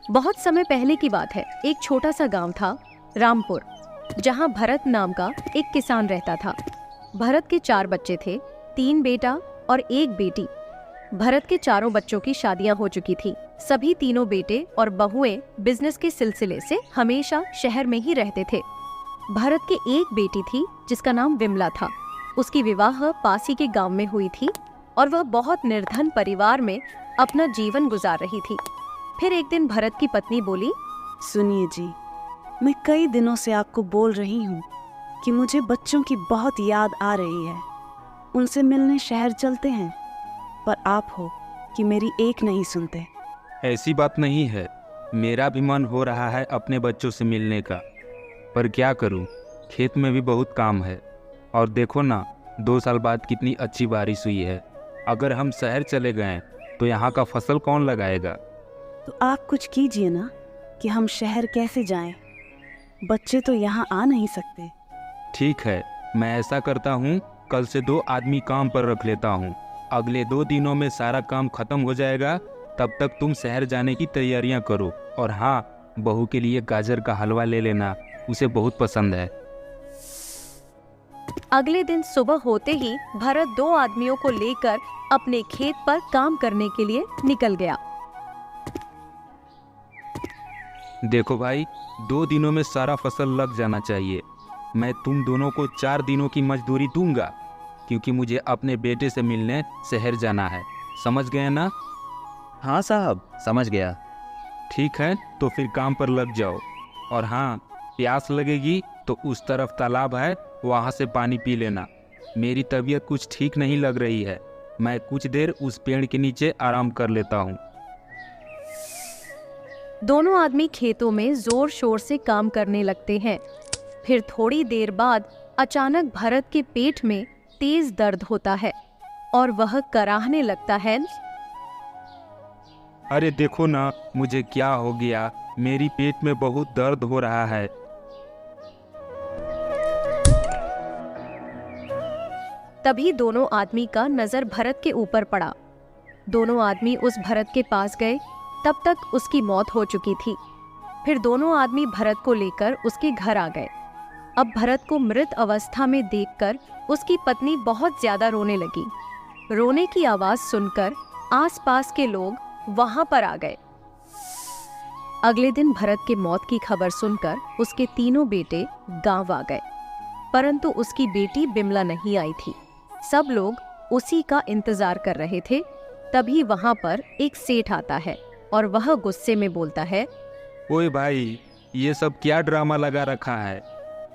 बहुत समय पहले की बात है। एक छोटा सा गांव था, रामपुर, जहां भरत नाम का एक किसान रहता था। भरत के 4 बच्चे थे, 3 बेटा और 1 बेटी। भरत के चारों बच्चों की शादियां हो चुकी थी। सभी तीनों बेटे और बहुएं बिजनेस के सिलसिले से हमेशा शहर में ही रहते थे। भरत की एक बेटी थी जिसका नाम विमला था। उसकी विवाह पास ही के गांव में हुई थी और वह बहुत निर्धन परिवार में अपना जीवन गुजार रही थी। फिर एक दिन भरत की पत्नी बोली, सुनिए जी, मैं कई दिनों से आपको बोल रही हूँ कि मुझे बच्चों की बहुत याद आ रही है। उनसे मिलने शहर चलते हैं, पर आप हो कि मेरी एक नहीं सुनते। ऐसी बात नहीं है, मेरा भी मन हो रहा है अपने बच्चों से मिलने का, पर क्या करूं, खेत में भी बहुत काम है। और देखो ना, 2 साल बाद कितनी अच्छी बारिश हुई है। अगर हम शहर चले गए तो यहाँ का फसल कौन लगाएगा? तो आप कुछ कीजिए ना कि हम शहर कैसे जाएं? बच्चे तो यहाँ आ नहीं सकते। ठीक है, मैं ऐसा करता हूँ, कल से 2 आदमी काम पर रख लेता हूँ। अगले 2 दिनों में सारा काम खत्म हो जाएगा। तब तक तुम शहर जाने की तैयारियां करो। और हाँ, बहू के लिए गाजर का हलवा ले लेना, उसे बहुत पसंद है। अगले दिन सुबह होते ही भरत 2 आदमियों को लेकर अपने खेत पर काम करने के लिए निकल गया। देखो भाई, 2 दिनों में सारा फसल लग जाना चाहिए। मैं तुम दोनों को 4 दिनों की मजदूरी दूंगा, क्योंकि मुझे अपने बेटे से मिलने शहर जाना है। समझ गए ना? हाँ साहब, समझ गया। ठीक है, तो फिर काम पर लग जाओ। और हाँ, प्यास लगेगी तो उस तरफ तालाब है, वहाँ से पानी पी लेना। मेरी तबीयत कुछ ठीक नहीं लग रही है, मैं कुछ देर उस पेड़ के नीचे आराम कर लेता हूँ। दोनों आदमी खेतों में जोर शोर से काम करने लगते हैं। फिर थोड़ी देर बाद अचानक भरत के पेट में तेज दर्द होता है और वह कराहने लगता है। अरे देखो ना, मुझे क्या हो गया, मेरी पेट में बहुत दर्द हो रहा है। तभी दोनों आदमी का नजर भरत के ऊपर पड़ा। दोनों आदमी उस भरत के पास गए, तब तक उसकी मौत हो चुकी थी। फिर दोनों आदमी भरत को लेकर उसके घर आ गए। अब भरत को मृत अवस्था में देखकर उसकी पत्नी बहुत ज्यादा रोने लगी। रोने की आवाज सुनकर आसपास के लोग वहां पर आ गए। अगले दिन भरत के मौत की खबर सुनकर उसके तीनों बेटे गांव आ गए, परंतु उसकी बेटी बिमला नहीं आई थी। सब लोग उसी का इंतजार कर रहे थे। तभी वहां पर एक सेठ आता है और वह गुस्से में बोलता है, ओए भाई, ये सब क्या ड्रामा लगा रखा है?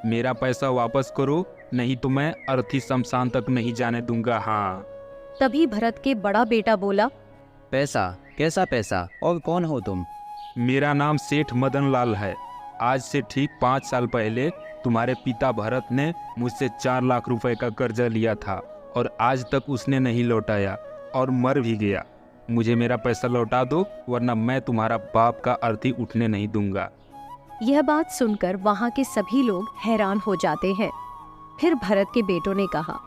मेरा पैसा वापस करो, नहीं तो मैं अर्थी शमशान तक नहीं जाने दूंगा। हाँ। तभी भरत के बड़ा बेटा बोला, पैसा? कैसा पैसा? और कौन हो तुम? मेरा नाम सेठ मदन लाल है। आज से ठीक 5 साल पहले तुम्हारे पिता भरत ने मुझसे 4 लाख रुपए का कर्जा लिया था और आज तक उसने नहीं लौटाया और मर भी गया। मुझे मेरा पैसा लौटा दो, वरना मैं तुम्हारा बाप का अर्थी उठने नहीं दूंगा। यह बात सुनकर वहां के सभी लोग हैरान हो जाते हैं। फिर भरत के बेटों ने कहा,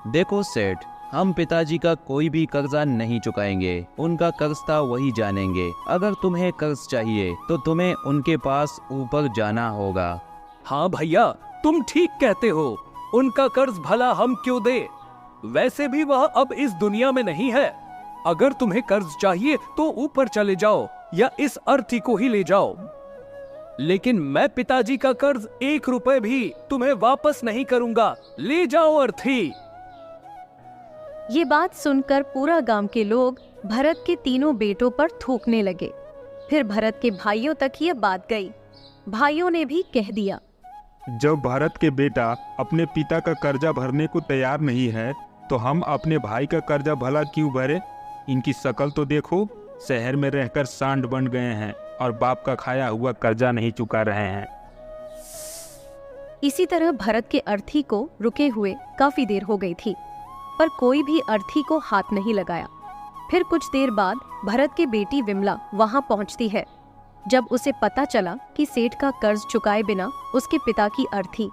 देखो सेठ, हम पिताजी का कोई भी कर्जा नहीं चुकाएंगे, उनका कर्ज था वही जानेंगे। अगर तुम्हें कर्ज चाहिए तो तुम्हें उनके पास ऊपर जाना होगा। हाँ भैया, तुम ठीक कहते हो, उनका कर्ज भला हम क्यों दे? वैसे भी वह अब इस दुनिया में नहीं है। अगर तुम्हें कर्ज चाहिए तो ऊपर चले जाओ या इस अर्थी को ही ले जाओ, लेकिन मैं पिताजी का कर्ज 1 रुपए भी तुम्हें वापस नहीं करूंगा। ले जाओ अर्थी। ये बात सुनकर पूरा गांव के लोग भरत के तीनों बेटों पर थूकने लगे। फिर भरत के भाइयों तक यह बात गई। भाइयों ने भी कह दिया, जब भरत के बेटा अपने पिता का कर्जा भरने को तैयार नहीं है, तो हम अपने भाई का कर्जा भला क्यों भरे? इनकी शक्ल तो देखो, शहर में रहकर सांड बन गए हैं और बाप का खाया हुआ कर्जा नहीं चुका रहे हैं। इसी तरह भरत के अर्थी को रुके हुए काफी देर हो गई थी, पर कोई भी अर्थी को हाथ नहीं लगाया। फिर कुछ देर बाद भरत की बेटी विमला वहां पहुंचती है। जब उसे पता चला कि सेठ का कर्ज चुकाए बिना उसके पिता की अर्थी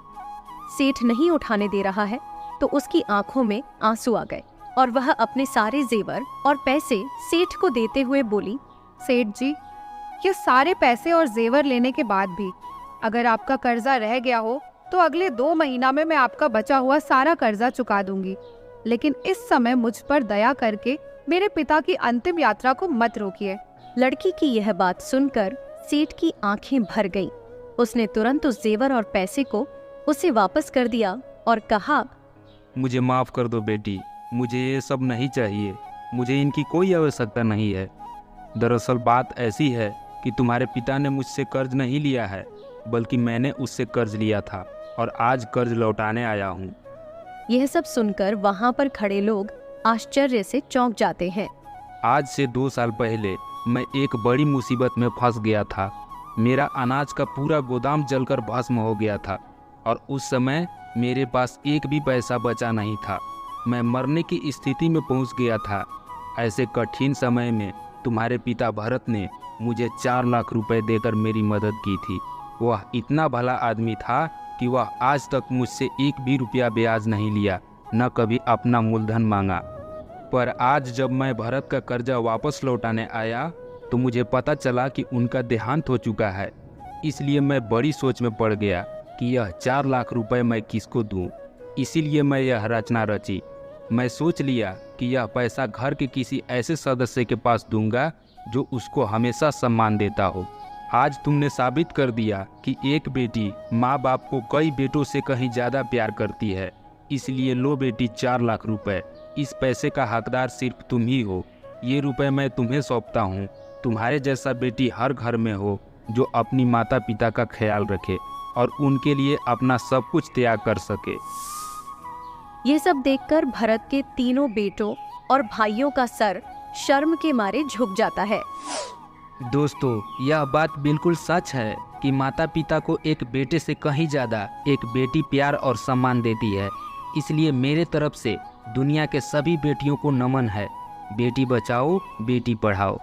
सेठ नहीं उठाने दे रहा है, तो उसकी आंखों में आंसू आ गए और वह अपने सारे जेवर और पैसे सेठ को देते हुए बोली, सेठ जी, ये सारे पैसे और जेवर लेने के बाद भी अगर आपका कर्जा रह गया हो तो अगले 2 महीना में मैं आपका बचा हुआ सारा कर्जा चुका दूंगी। लेकिन इस समय मुझ पर दया करके मेरे पिता की अंतिम यात्रा को मत रोकिए। लड़की की यह बात सुनकर सेठ की आंखें भर गईं। उसने तुरंत उस जेवर और पैसे को उसे वापस कर दिया और कहा, मुझे माफ़ कर दो बेटी, मुझे ये सब नहीं चाहिए, मुझे इनकी कोई आवश्यकता नहीं है। दरअसल बात ऐसी है कि तुम्हारे पिता ने मुझसे कर्ज नहीं लिया है, बल्कि मैंने उससे कर्ज लिया था और आज कर्ज लौटाने आया हूँ। यह सब सुनकर वहां पर खड़े लोग आश्चर्य से चौंक जाते हैं। आज से 2 साल पहले मैं एक बड़ी मुसीबत में फंस गया था। मेरा अनाज का पूरा गोदाम जलकर भस्म हो गया था और उस समय मेरे पास एक भी पैसा बचा नहीं था। मैं मरने की स्थिति में पहुंच गया था। ऐसे कठिन समय में तुम्हारे पिता भरत ने मुझे 4 लाख रुपए देकर मेरी मदद की थी। वह इतना भला आदमी था कि वह आज तक मुझसे एक भी रुपया ब्याज नहीं लिया, न कभी अपना मूलधन मांगा। पर आज जब मैं भरत का कर्जा वापस लौटाने आया तो मुझे पता चला कि उनका देहांत हो चुका है। इसलिए मैं बड़ी सोच में पड़ गया कि यह 4 लाख रुपए मैं किसको दूं। इसीलिए मैं यह रचना रची। मैं सोच लिया कि यह पैसा घर के किसी ऐसे सदस्य के पास दूंगा जो उसको हमेशा सम्मान देता हो। आज तुमने साबित कर दिया कि एक बेटी माँ बाप को कई बेटों से कहीं ज़्यादा प्यार करती है। इसलिए लो बेटी 4 लाख रुपए। इस पैसे का हकदार सिर्फ तुम ही हो। ये रुपए मैं तुम्हें सौंपता हूँ। तुम्हारे जैसा बेटी हर घर में हो जो अपनी माता पिता का ख्याल रखे और उनके लिए अपना सब कुछ त्याग कर सके। ये सब देखकर भरत के तीनों बेटों और भाइयों का सर शर्म के मारे झुक जाता है। दोस्तों, यह बात बिल्कुल सच है कि माता पिता को एक बेटे से कहीं ज़्यादा एक बेटी प्यार और सम्मान देती है। इसलिए मेरे तरफ से दुनिया के सभी बेटियों को नमन है। बेटी बचाओ, बेटी पढ़ाओ।